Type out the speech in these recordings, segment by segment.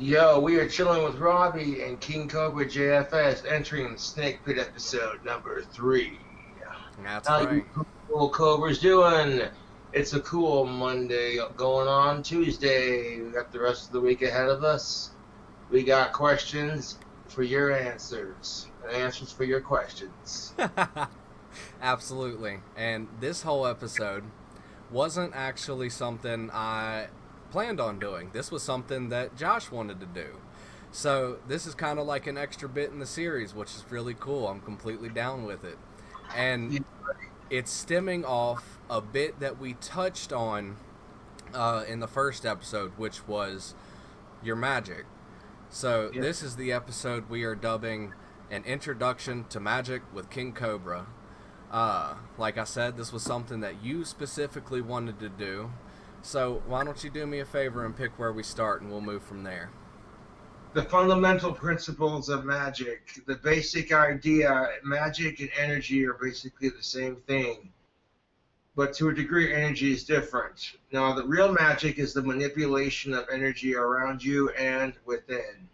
Yo, we are chilling with Robbie and King Cobra JFS entering the Snake Pit episode number 3. That's How you right. cool Cobras doing? It's a cool Monday going on Tuesday. We got the rest of the week ahead of us. We got questions for your answers and answers for your questions. Absolutely. And this whole episode wasn't actually something I planned on doing. This was something that Josh wanted to do. So this is kind of like an extra bit in the series, which is really cool. I'm completely down with it. And Yeah, it's stemming off a bit that we touched on in the first episode, which was your magic. So yeah. this is the episode we are dubbing an introduction to magic with King Cobra. Like I said, this was something that you specifically wanted to do. So why don't you do me a favor and pick where we start, and we'll move from there. The fundamental principles of magic, the basic idea, magic and energy are basically the same thing, but to a degree, energy is different. Now, the real magic is the manipulation of energy around you and within.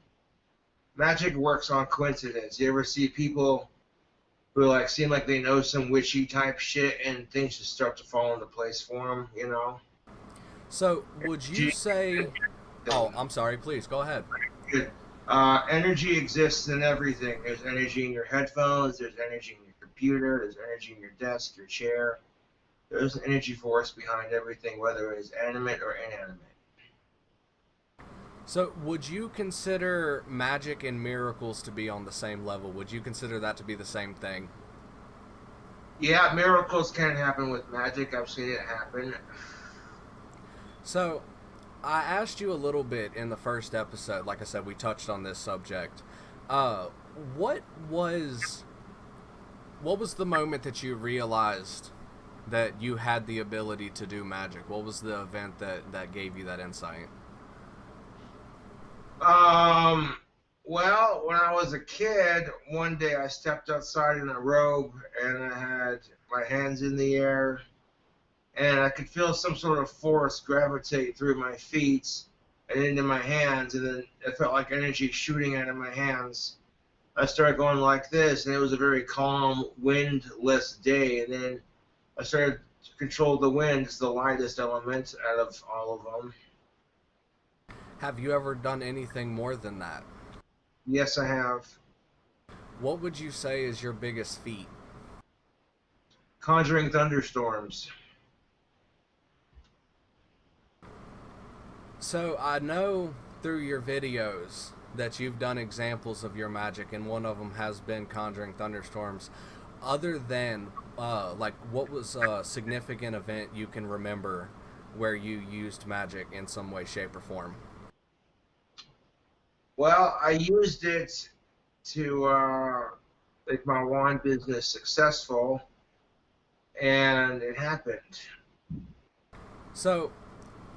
Magic works on coincidence. You ever see people who seem like they know some witchy type shit and things just start to fall into place for them, you know? So would you say? Oh, I'm sorry. Please go ahead. Energy exists in everything. There's energy in your headphones. There's energy in your computer. There's energy in your desk, your chair. There's an energy force behind everything, whether it is animate or inanimate. So would you consider magic and miracles to be on the same level? Would you consider that to be the same thing? Yeah, miracles can happen with magic. I've seen it happen. So I asked you a little bit in the first episode. Like I said, we touched on this subject. Uh, what was what was the moment that you realized that you had the ability to do magic? What was the event that gave you that insight? Um, well, when I was a kid, one day I stepped outside in a robe and I had my hands in the air and I could feel some sort of force gravitate through my feet and into my hands, and then it felt like energy shooting out of my hands. I started going like this, and it was a very calm, windless day, and then I started to control the wind. It's the lightest element out of all of them. Have you ever done anything more than that? Yes, I have. What would you say is your biggest feat? Conjuring thunderstorms. So I know through your videos that you've done examples of your magic, and one of them has been conjuring thunderstorms. Other than, what was a significant event you can remember where you used magic in some way, shape, or form? Well, I used it to make my wine business successful, and it happened. So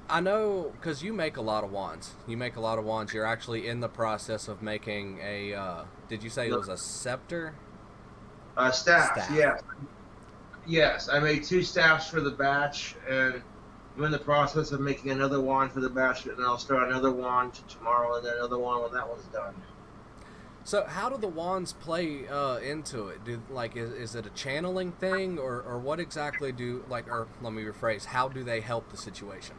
I know because you make a lot of wands. You make a lot of wands. You're actually in the process of making a. Did you say it was a scepter? Staffs, Staff. yes. Yes, I made 2 staffs for the batch, and I'm in the process of making another wand for the batch, and I'll start another wand tomorrow, and then another one when that one's done. So how do the wands play into it? Is it a channeling thing, or what exactly do like? Or let me rephrase. How do they help the situation?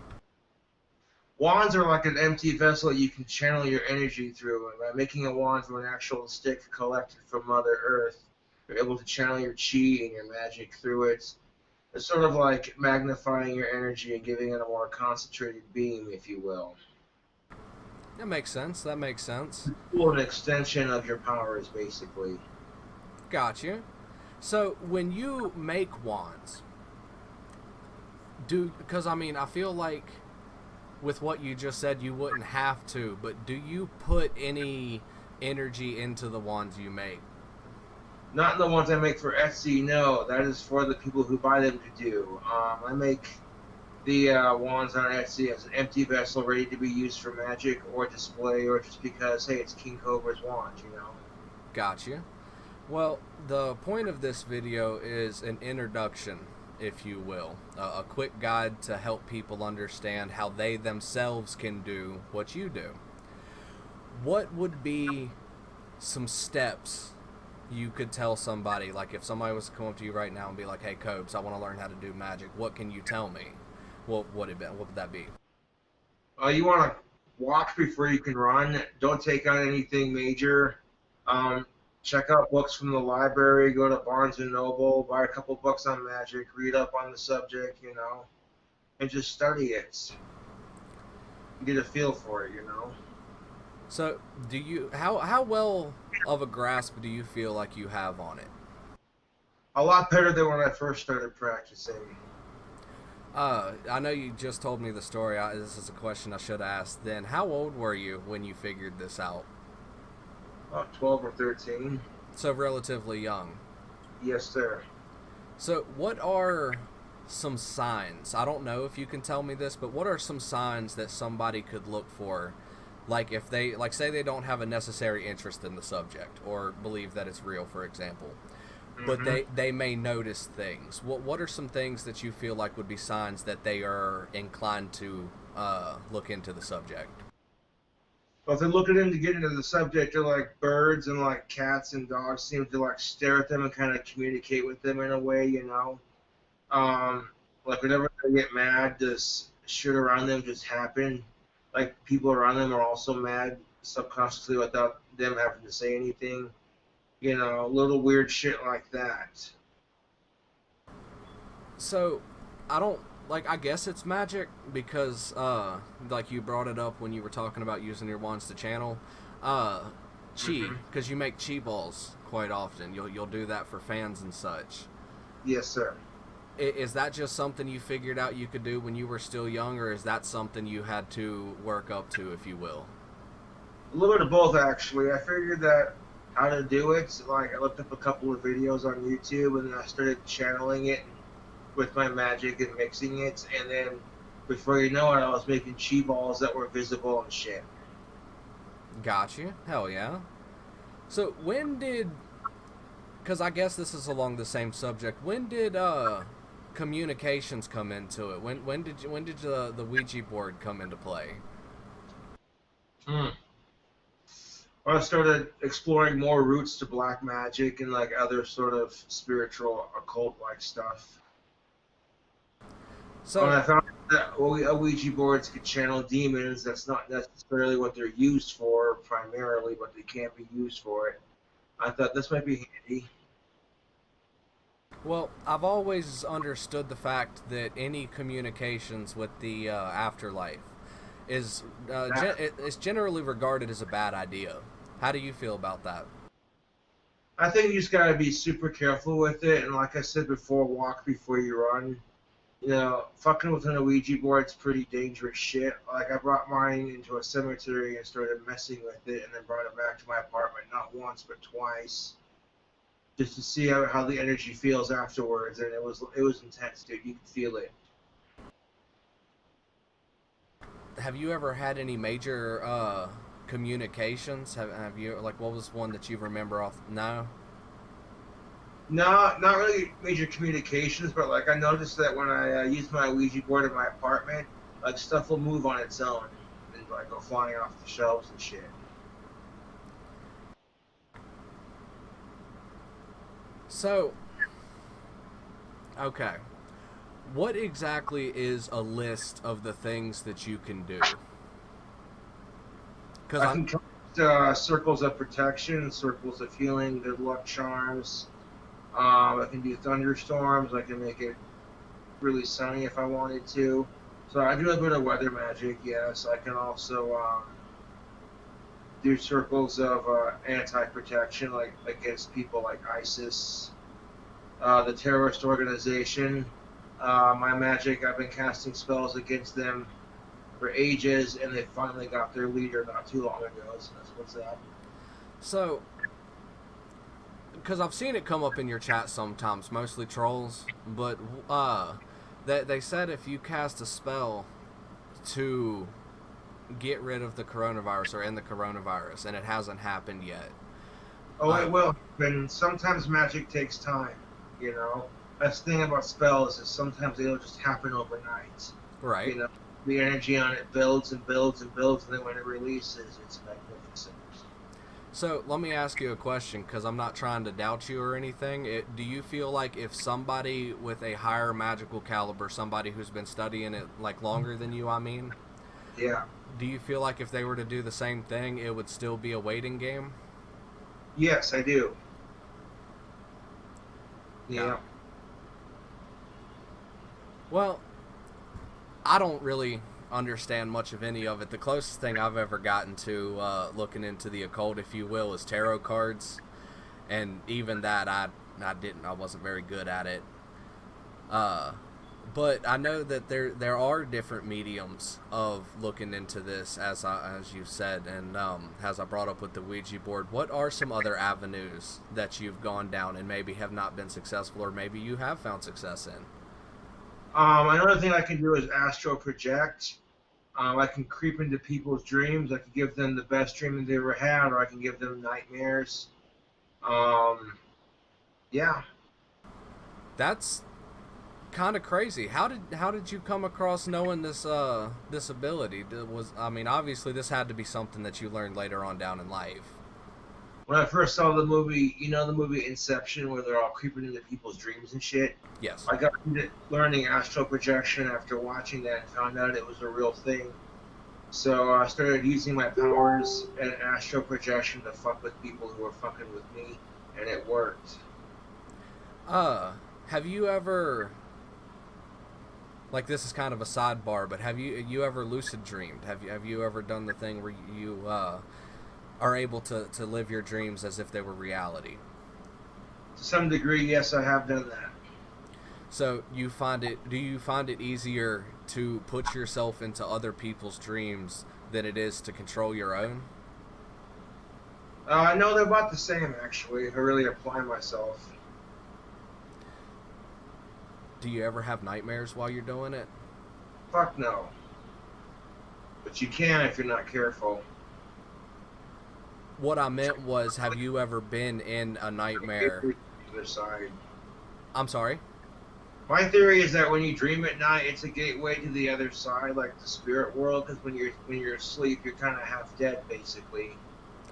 Wands are like an empty vessel you can channel your energy through, and by making a wand from an actual stick collected from Mother Earth, you're able to channel your chi and your magic through it. It's sort of like magnifying your energy and giving it a more concentrated beam, if you will. That makes sense. That makes sense. Well, an extension of your powers, basically. Got you. So when you make wands, do because I mean I feel like with what you just said you wouldn't have to, but do you put any energy into the wands you make? Not the ones I make for Etsy, no. That is for the people who buy them to do. I make the wands on Etsy as an empty vessel ready to be used for magic or display or just because, hey, it's King Cobra's wand, you know? Got you. Well, the point of this video is an introduction, if you will, a quick guide to help people understand how they themselves can do what you do. what would be some steps you could tell somebody, like if somebody was to come up to you right now and be like, "Hey, Cobes, I want to learn how to do magic. What can you tell me?" What would that be? You want to walk before you can run. Don't take on anything major. Um, check out books from the library. Go to Barnes and Noble. Buy a couple books on magic. Read up on the subject. And just study it. Get a feel for it. So, do you how well of a grasp do you feel like you have on it? A lot better than when I first started practicing. I know you just told me the story. This is a question I should ask. Then, how old were you when you figured this out? About 12 or 13. So relatively young. Yes, sir. So, what are some signs? I don't know if you can tell me this, but what are some signs that somebody could look for? Like if they, like, say they don't have a necessary interest in the subject or believe that it's real, for example, but Mm-hmm. they may notice things. What are some things that you feel like would be signs that they are inclined to look into the subject? Well, if they're looking in to get into the subject, they're like birds and like cats and dogs seem to like stare at them and kind of communicate with them in a way. Um, like whenever they get mad, this shit around them just happen. Like people around them are also mad subconsciously without them having to say anything. Little weird shit like that. So, I don't like. I guess it's magic because, like you brought it up when you were talking about using your wands to channel, uh, chi, Hmm. because you make chi balls quite often. You'll do that for fans and such. Yes, sir. Is that just something you figured out you could do when you were still young, or is that something you had to work up to, if you will? A little bit of both, actually. I figured that how to do it. Like I looked up a couple of videos on YouTube, and then I started channeling it with my magic and mixing it, and then before you know it, I was making chi balls that were visible and shit. Got you. Hell yeah. So when did? Because I guess this is along the same subject. When did communications come into it? When did the Ouija board come into play? Hmm. When I started exploring more roots to black magic and like other sort of spiritual occult like stuff. When So I found that Ouija boards could channel demons, that's not necessarily what they're used for primarily, but they can be used for it. I thought this might be handy. well, I've always understood the fact that any communications with the afterlife is That, it's generally regarded as a bad idea. How do you feel about that? I think you just gotta be super careful with it, and like I said before, walk before you run. Fucking with an Ouija board's pretty dangerous shit. Like I brought mine into a cemetery and started messing with it, and then brought it back to my apartment not once but twice, just to see how the energy feels afterwards. And it was intense, dude. You could feel it. Have you ever had any major communications? Have you, like, what was one that you remember off? No. No, not really major communications, but like I noticed that when I use my Ouija board in my apartment, like stuff will move on its own and like go flying off the shelves and shit. So, okay. What exactly is a list of the things that you can do? Because I I can cast circles of protection, circles of healing, good luck charms. I can do thunderstorms. I can make it really sunny if I wanted to. So I do a bit of weather magic. Yes, I can also do circles of anti-protection, like against people like ISIS, the terrorist organization. My magic, I've been casting spells against them for ages, and they finally got their leader not too long ago. So that's what's up. so because I've seen it come up in your chat sometimes, mostly trolls, but that they said if you cast a spell to get rid of the coronavirus or end the coronavirus, and it hasn't happened yet. Oh, Uh, it will. And sometimes magic takes time. That's the thing about spells is sometimes it'll just happen overnight. right. You know, the energy on it builds and builds and builds, and then when it releases, it's magnificent. So let me ask you a question, because I'm not trying to doubt you or anything. Do you feel like if somebody with a higher magical caliber, somebody who's been studying it like longer than you, I mean, Yeah. do you feel like if they were to do the same thing, it would still be a waiting game? Yes, I do. Yeah. Yeah. Well, I don't really understand much of any of it. The closest thing I've ever gotten to looking into the occult, if you will, is tarot cards, and even that I wasn't very good at it. Uh, but I know that there are different mediums of looking into this, as you said, and as I brought up with the Ouija board. What are some other avenues that you've gone down and maybe have not been successful, or maybe you have found success in? Another thing I can do is astral project. I can creep into people's dreams. I can give them the best dream that they ever had, or I can give them nightmares. Um, yeah. That's kind of crazy. How did you come across knowing this ability? I mean, obviously this had to be something that you learned later on down in life. When I first saw the movie, the movie Inception, where they're all creeping into people's dreams and shit, Yes. I got into learning astral projection after watching that and found out it was a real thing. So I started using my powers and astral projection to fuck with people who were fucking with me, and it worked. Have you ever, like, this is kind of a sidebar, but have you ever lucid dreamed? Have you ever done the thing where you are able to live your dreams as if they were reality? To some degree, yes, I have done that. So do you find it easier to put yourself into other people's dreams than it is to control your own? No, they're about the same, actually, if I really apply myself. Do you ever have nightmares while you're doing it? Fuck no. But you can if you're not careful. What I meant was, have you ever been in a nightmare? Other side. I'm sorry? My theory is that when you dream at night, it's a gateway to the other side, like the spirit world. Because when you're asleep, you're kind of half dead, basically,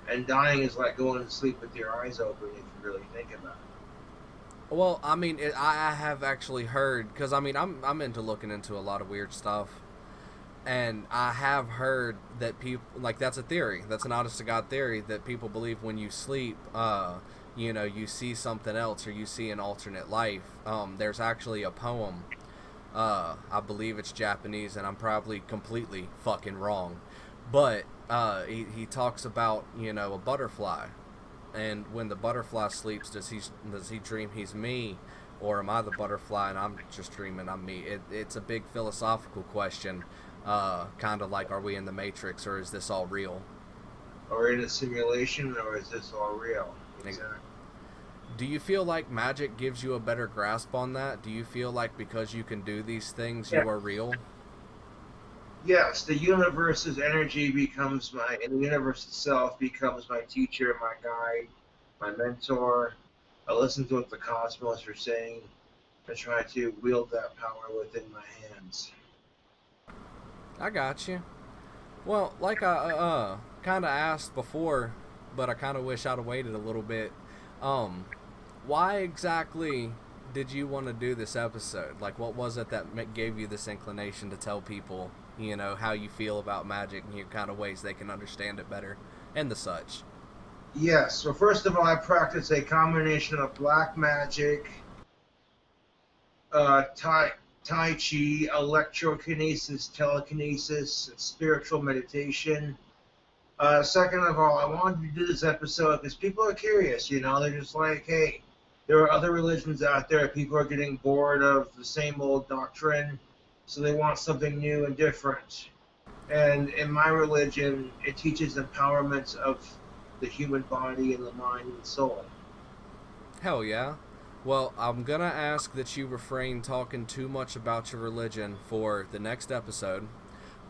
and dying is like going to sleep with your eyes open if you really think about it. Well, I mean, I have actually heard, because I mean, I'm into looking into a lot of weird stuff, and I have heard that people, like, that's a theory, that's an honest to God theory, that people believe when you sleep, you see something else, or you see an alternate life. There's actually a poem, I believe it's Japanese, and I'm probably completely fucking wrong, but he talks about, a butterfly, and when the butterfly sleeps, does he dream he's me, or am I the butterfly and I'm just dreaming I'm me? It's a big philosophical question, kind of like, are we in the Matrix, or is this all real? Or in a simulation, or is this all real? Exactly. Do you feel like magic gives you a better grasp on that? Do you feel like because you can do these things, you are real? Yes, the universe's energy and the universe itself becomes my teacher, my guide, my mentor. I listen to what the cosmos are saying and try to wield that power within my hands. I got you. Well, like I kind of asked before, but I kind of wish I'd have waited a little bit. Why exactly did you want to do this episode? Like, what was it that gave you this inclination to tell people, how you feel about magic and kind of ways they can understand it better and the such? Yes, so first of all, I practice a combination of black magic, Tai Chi, electrokinesis, telekinesis, and spiritual meditation. Second of all, I wanted to do this episode because people are curious, they're just like, hey, there are other religions out there. People are getting bored of the same old doctrine, so they want something new and different. And in my religion, it teaches empowerment of the human body and the mind and soul. Hell yeah. Well, I'm gonna ask that you refrain talking too much about your religion for the next episode.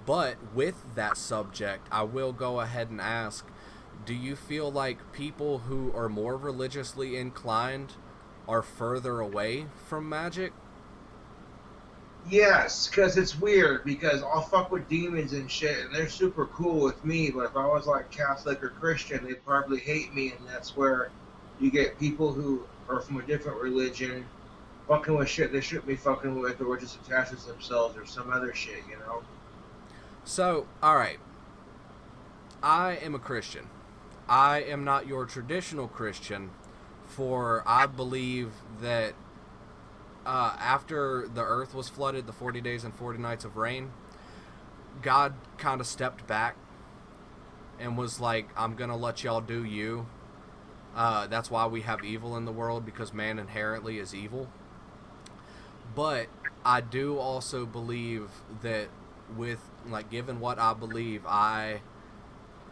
But with that subject, I will go ahead and ask, do you feel like people who are more religiously inclined are further away from magic? Yes, because it's weird. Because I'll fuck with demons and shit, and they're super cool with me. But if I was like Catholic or Christian, they'd probably hate me, and that's where you get people who are from a different religion fucking with shit they shouldn't be fucking with, or just attaches themselves, or some other shit. You know? So, all right, I am a Christian. I am not your traditional Christian, for I believe that after the earth was flooded, the 40 days and 40 nights of rain, God kind of stepped back and was like, I'm going to let y'all do you. That's why we have evil in the world, because man inherently is evil. But I do also believe that, with, like, given what I believe, I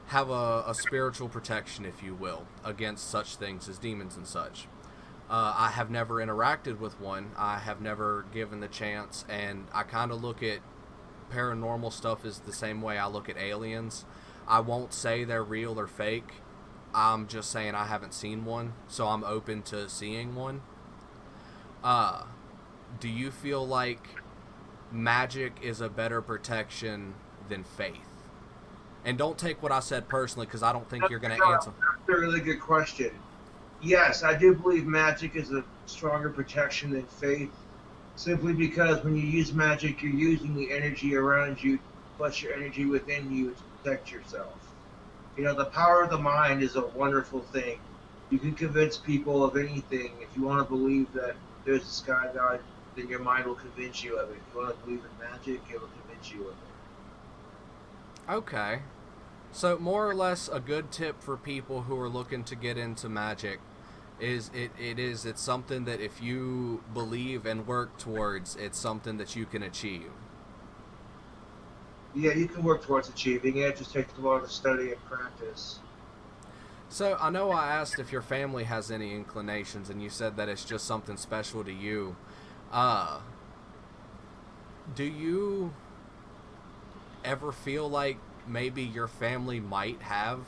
have a spiritual protection, if you will, against such things as demons and such. I have never interacted with one. I have never given the chance, and I kind of look at paranormal stuff as the same way I look at aliens. I won't say they're real or fake. I'm just saying I haven't seen one, so I'm open to seeing one. Uh, do you feel like magic is a better protection than faith? And don't take what I said personally, because I don't think you're going to answer. That's a really good question. Yes, I do believe magic is a stronger protection than faith, simply because when you use magic, you're using the energy around you plus your energy within you to protect yourself. You know, the power of the mind is a wonderful thing. You can convince people of anything. If you want to believe that there's a sky god, then your mind will convince you of it. If you want to believe in magic, it will convince you of it. Okay. So, more or less, a good tip for people who are looking to get into magic is it's something that if you believe and work towards, it's something that you can achieve. Yeah, you can work towards achieving it. It just takes a lot of study and practice. So, I know I asked if your family has any inclinations, and you said that it's just something special to you. Uh, do you ever feel like maybe your family might have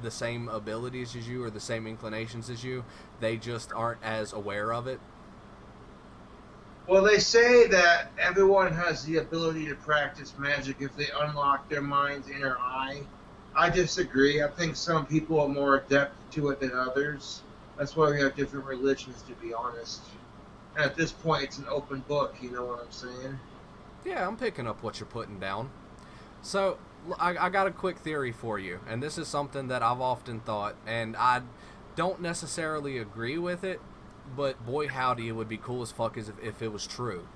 the same abilities as you or the same inclinations as you? They just aren't as aware of it? Well, they say that everyone has the ability to practice magic if they unlock their mind's inner eye. I disagree. I think some people are more adept to it than others. That's why we have different religions, to be honest. And at this point, it's an open book, you know what I'm saying? Yeah, I'm picking up what you're putting down. So, I got a quick theory for you, and this is something that I've often thought, and I don't necessarily agree with it, but boy howdy, it would be cool as fuck as if it was true.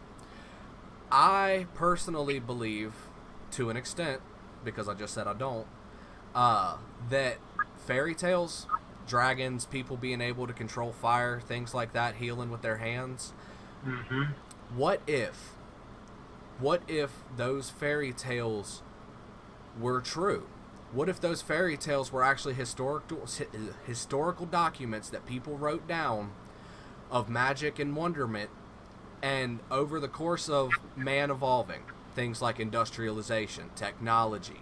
I personally believe, to an extent, because I just said I don't, that fairy tales, dragons, people being able to control fire, things like that, healing with their hands. Mm-hmm. What if, what if those fairy tales were true? What if those fairy tales were actually historical documents that people wrote down of magic and wonderment, and over the course of man evolving, things like industrialization, technology,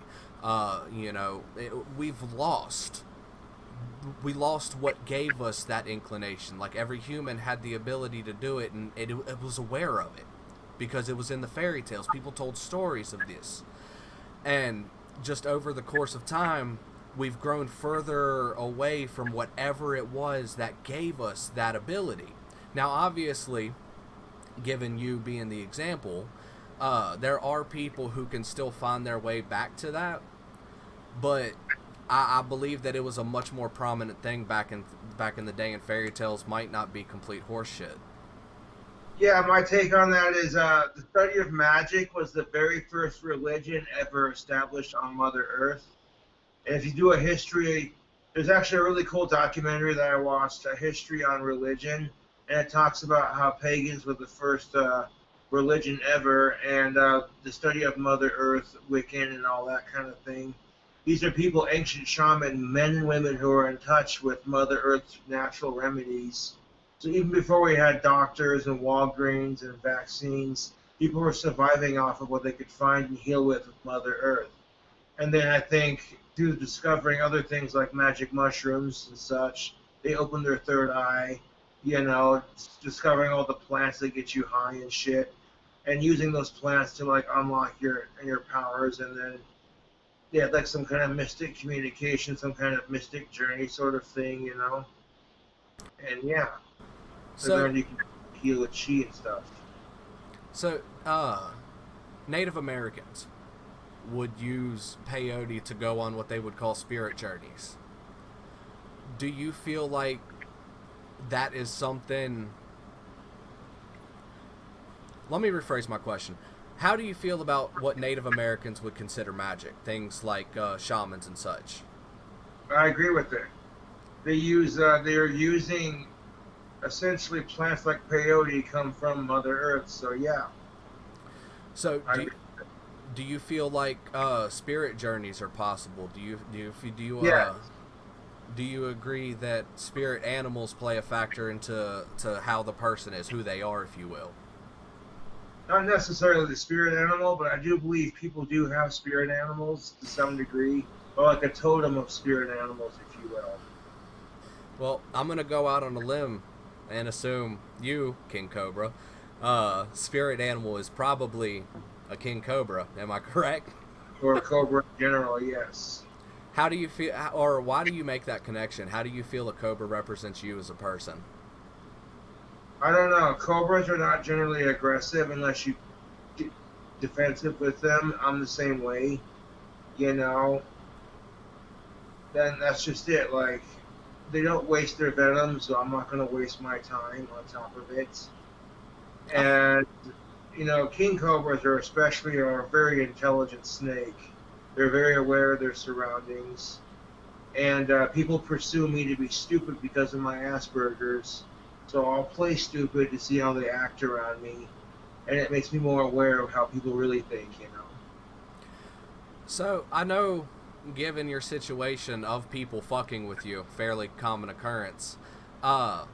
we've lost. We lost what gave us that inclination. Like, every human had the ability to do it, and it was aware of it because it was in the fairy tales. People told stories of this, and just over the course of time, we've grown further away from whatever it was that gave us that ability. Now, obviously, given you being the example, there are people who can still find their way back to that, but I believe that it was a much more prominent thing back in the day, and fairy tales might not be complete horseshit. Yeah, my take on that is the study of magic was the very first religion ever established on Mother Earth. And if you do a history, there's actually a really cool documentary that I watched, a history on religion, and it talks about how pagans were the first religion ever, and the study of Mother Earth, Wiccan, and all that kind of thing. These are people, ancient shaman, men and women who are in touch with Mother Earth's natural remedies. So even before we had doctors and Walgreens and vaccines, people were surviving off of what they could find and heal with Mother Earth. And then I think through discovering other things like magic mushrooms and such, they opened their third eye, you know, discovering all the plants that get you high and shit. and using those plants to like unlock your powers, and then they had like some kind of mystic communication, some kind of mystic journey sort of thing, you know. And yeah, they So, learned you can heal with chi and stuff. so, Native Americans would use peyote to go on what they would call spirit journeys. Do you feel like that is something? Let me rephrase my question. How do you feel about what Native Americans would consider magic? Things like shamans and such. I agree with it. They are using essentially plants like peyote come from Mother Earth. So yeah, So, I agree. do you feel like spirit journeys are possible? Yeah, Do you agree that spirit animals play a factor into how the person is, who they are, if you will? not necessarily the spirit animal, but I do believe people do have spirit animals to some degree, or like a totem of spirit animals, if you will. Well, I'm gonna go out on a limb and assume you, King Cobra, spirit animal is probably a king cobra. Am I correct? Or a cobra in general, yes. How do you feel, or why do you make that connection? How do you feel a cobra represents you as a person? I don't know. Cobras are not generally aggressive unless you get defensive with them. I'm the same way, you know. Then that's just it. Like, they don't waste their venom, so I'm not going to waste my time on top of it. I, And king cobras are a very intelligent snake. They're very aware of their surroundings, and people pursue me to be stupid because of my Asperger's. So I'll play stupid to see how they act around me, and it makes me more aware of how people really think. so I know, given your situation of people fucking with you, fairly common occurrence. Uh,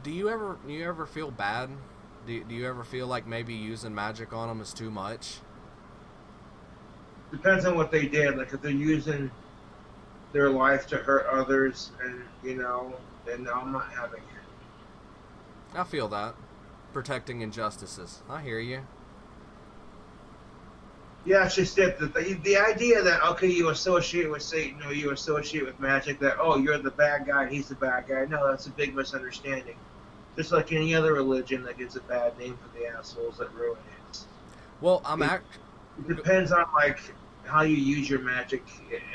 do you ever feel bad? Do you ever feel like maybe using magic on them is too much? Depends on what they did. Like if they're using their life to hurt others, and then no, I'm not having it. I feel that. Protecting injustices. I hear you. Yeah, it's just it. The idea that, okay, you associate with Satan or you associate with magic, that, oh, you're the bad guy, he's the bad guy. No, that's a big misunderstanding. Just like any other religion that gets a bad name for the assholes that ruin it. Well, It, it depends on like how you use your magic,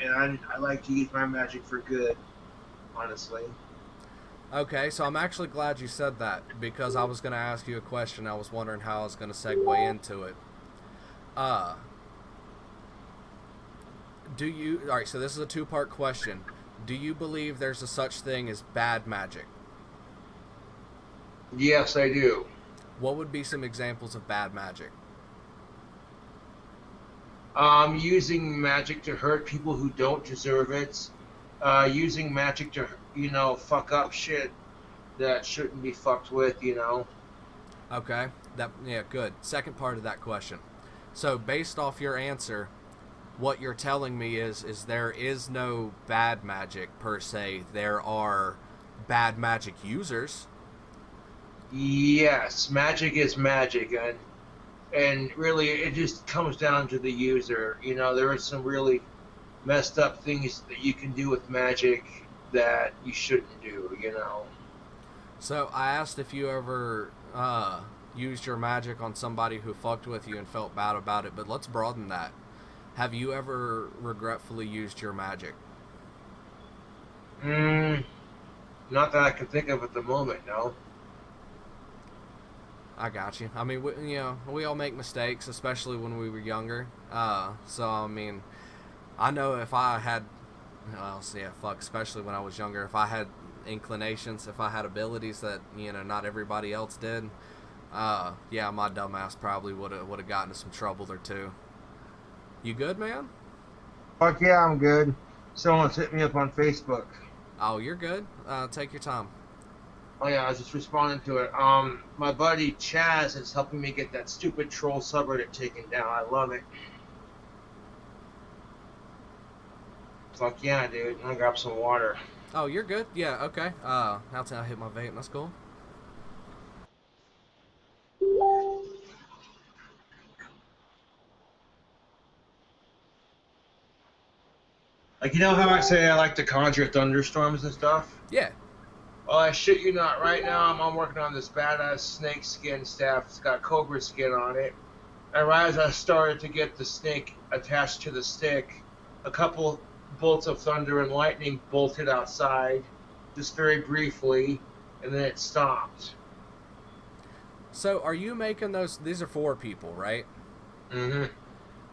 and I like to use my magic for good, honestly. okay. So I'm actually glad you said that because I was going to ask you a question. I was wondering how I was going to segue into it. Uh, do you? All right. So this is a two-part question. Do you believe there's a such thing as bad magic? Yes, I do. What would be some examples of bad magic? Using magic to hurt people who don't deserve it. Using magic to, fuck up shit that shouldn't be fucked with. Okay. That yeah, good. Second part of that question. So based off your answer, what you're telling me is there is no bad magic per se. There are bad magic users. Yes, magic is magic, and really it just comes down to the user. There are some really messed up things that you can do with magic that you shouldn't do. So I asked if you ever used your magic on somebody who fucked with you and felt bad about it, but let's broaden that. Have you ever regretfully used your magic? Mm, not that I can think of at the moment, no. I got you. I mean, we all make mistakes, especially when we were younger. So I mean, I know if I had, well, so yeah, fuck, especially when I was younger, if I had inclinations, if I had abilities that not everybody else did, yeah, my dumbass probably would have gotten into some trouble or two. You good, man? Fuck yeah, I'm good. Someone's hit me up on Facebook. Oh, you're good. Take your time. Oh yeah, I was just responding to it. My buddy Chaz is helping me get that stupid troll subreddit taken down. I love it. Fuck yeah, dude. I'm gonna grab some water. Oh, you're good. Yeah. Okay. Now I hit my vape. That's cool. Like, you know how I say I like to conjure thunderstorms and stuff? Yeah. Well, I shit you not. Right now, I'm working on this badass snake skin staff. It's got cobra skin on it. And right as I started to get the snake attached to the stick, a couple bolts of thunder and lightning bolted outside, just very briefly, and then it stopped. So are you making those? These are 4 people, right? Mm-hmm.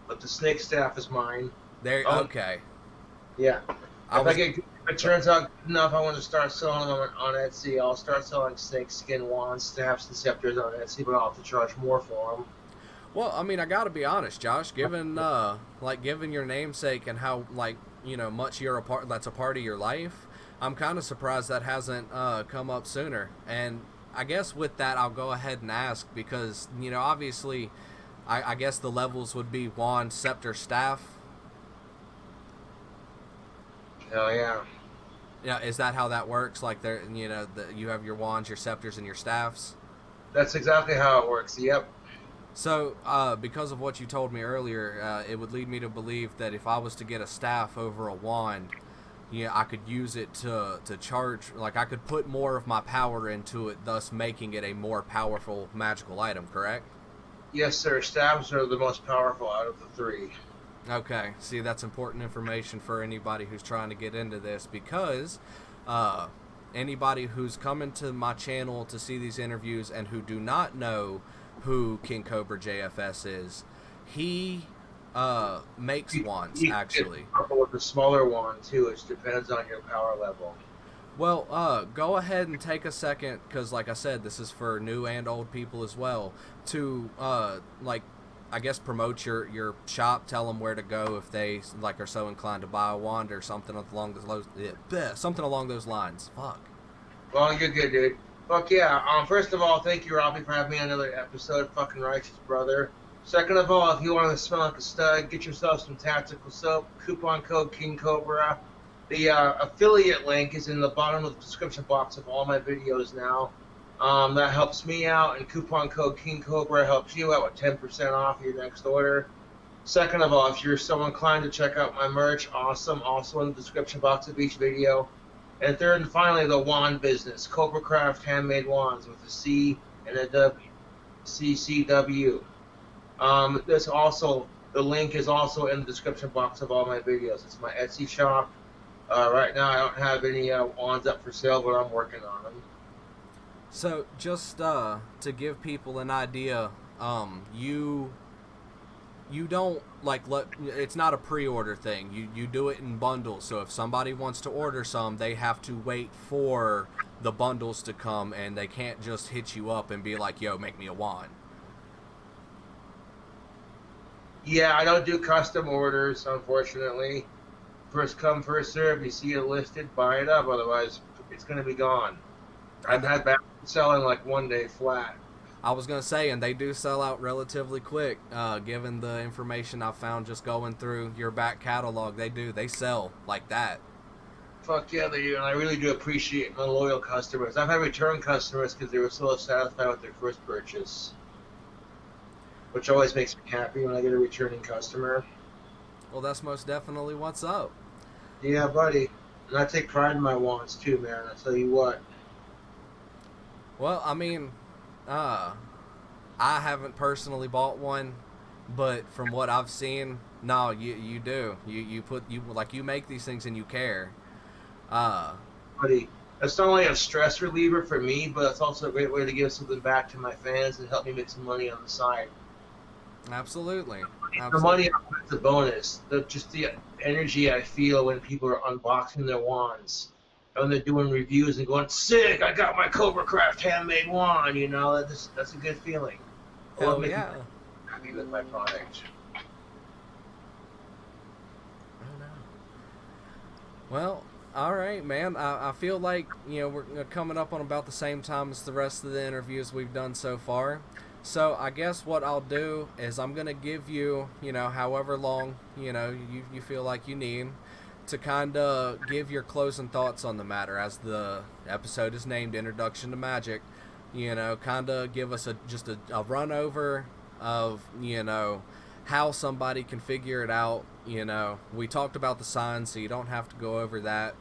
But the snake staff is mine. There. Oh, Okay. yeah. I was. If it turns out good enough, I want to start selling them on Etsy. I'll start selling snake skin wands, staffs, and scepters on Etsy, but I'll have to charge more for them. Well, I mean, I got to be honest, Josh. Given your namesake and how much you're a part. That's a part of your life. I'm kind of surprised that hasn't come up sooner. And I guess with that, I'll go ahead and ask because obviously, I guess the levels would be wand, scepter, staff. Hell yeah. Yeah, is that how that works? Like you have your wands, your scepters, and your staffs. That's exactly how it works. Yep. So, because of what you told me earlier, it would lead me to believe that if I was to get a staff over a wand, I could use it to charge. Like I could put more of my power into it, thus making it a more powerful magical item. Correct? Yes, sir. Staffs are the most powerful out of the 3. Okay. See, that's important information for anybody who's trying to get into this because anybody who's coming to my channel to see these interviews and who do not know who King Cobra JFS is, he makes wands, actually. With the smaller wand, too, which depends on your power level. Well, go ahead and take a second, because like I said, this is for new and old people as well, to, I guess promote your shop, tell them where to go if they, are so inclined to buy a wand or something along those lines. Fuck. Well, you're good, dude. Fuck yeah. First of all, thank you, Robbie, for having me on another episode. Fucking righteous, brother. Second of all, if you want to smell like a stud, get yourself some tactical soap. Coupon code King Cobra. The affiliate link is in the bottom of the description box of all my videos now. That helps me out, and coupon code King Cobra helps you out with 10% off your next order. Second of all, if you're so inclined to check out my merch, awesome. Also in the description box of each video. And third and finally, the wand business. Cobra Craft Handmade Wands with a C and a W. CCW. The link is also in the description box of all my videos. It's my Etsy shop. Right now, I don't have any wands up for sale, but I'm working on them. So, just to give people an idea, you don't it's not a pre-order thing. You do it in bundles. So if somebody wants to order some, they have to wait for the bundles to come, and they can't just hit you up and be like, "Yo, make me a wand." Yeah, I don't do custom orders, unfortunately. First come, first serve. You see it listed, buy it up. Otherwise, it's going to be gone. I've had back selling like one day flat. I was going to say, and they do sell out relatively quick, given the information I found just going through your back catalog. They sell like that. Fuck yeah, they do, and I really do appreciate my loyal customers. I've had return customers because they were so satisfied with their first purchase, which always makes me happy when I get a returning customer. Well, that's most definitely what's up. Yeah, buddy. And I take pride in my wands too, man. I tell you what. Well, I mean, I haven't personally bought one, but from what I've seen, no, you do. You make these things and you care. Buddy, that's not only a stress reliever for me, but it's also a great way to give something back to my fans and help me make some money on the side. Absolutely. The money is the bonus. Just the energy I feel when people are unboxing their wands. When they're doing reviews and going, "Sick! I got my Cobra Craft handmade wand." That's a good feeling. Hell yeah! Happy with my product. Oh no. Well, all right, man. I feel like we're coming up on about the same time as the rest of the interviews we've done so far. So I guess what I'll do is I'm gonna give you however long you feel like you need to kind of give your closing thoughts on the matter, as the episode is named Introduction to Magic. Kind of give us just a run over of how somebody can figure it out. You know, we talked about the signs, so you don't have to go over that.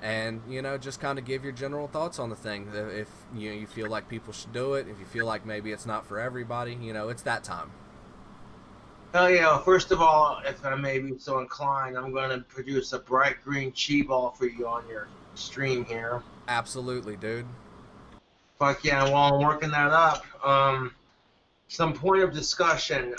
And, you know, just kind of give your general thoughts on the thing. If you know, you feel like people should do it, if you feel like maybe it's not for everybody, you know, it's that time. Oh yeah, first of all, if I may be so inclined, I'm going to produce a bright green chi ball for you on your stream here. Absolutely, dude. Fuck yeah, while I'm working that up, some point of discussion.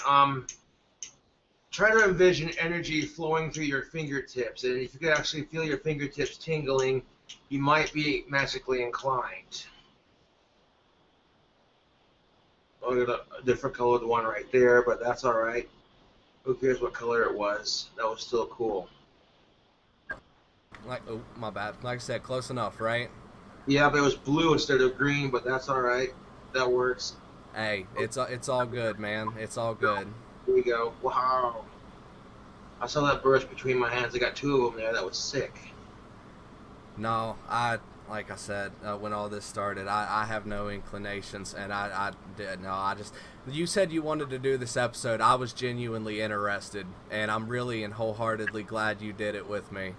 Try to envision energy flowing through your fingertips, and if you could actually feel your fingertips tingling, you might be magically inclined. Look at a different colored one right there, but that's all right. Who cares what color it was? That was still cool. Like, oh, my bad. Like I said, close enough, right? Yeah, but it was blue instead of green, but that's all right. That works. Hey, it's all good, man. It's all good. Here we go. Wow. I saw that burst between my hands. I got two of them there. That was sick. No, like I said, when all this started, I have no inclinations, and I did no. I just, you said you wanted to do this episode. I was genuinely interested, and I'm really and wholeheartedly glad you did it with me.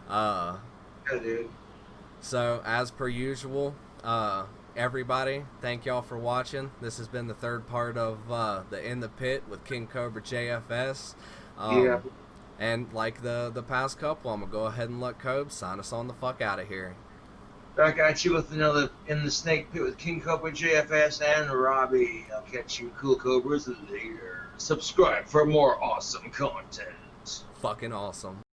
Uh, Yeah, dude. so as per usual, everybody, thank y'all for watching. This has been the third part of the In the Pit with King Cobra JFS. Yeah. And like the past couple, I'm gonna go ahead and let Cobe sign us on the fuck out of here. Back at you with another In the Snake Pit with King Cobra JFS and Robbie. I'll catch you cool cobras later. Subscribe for more awesome content. Fucking awesome.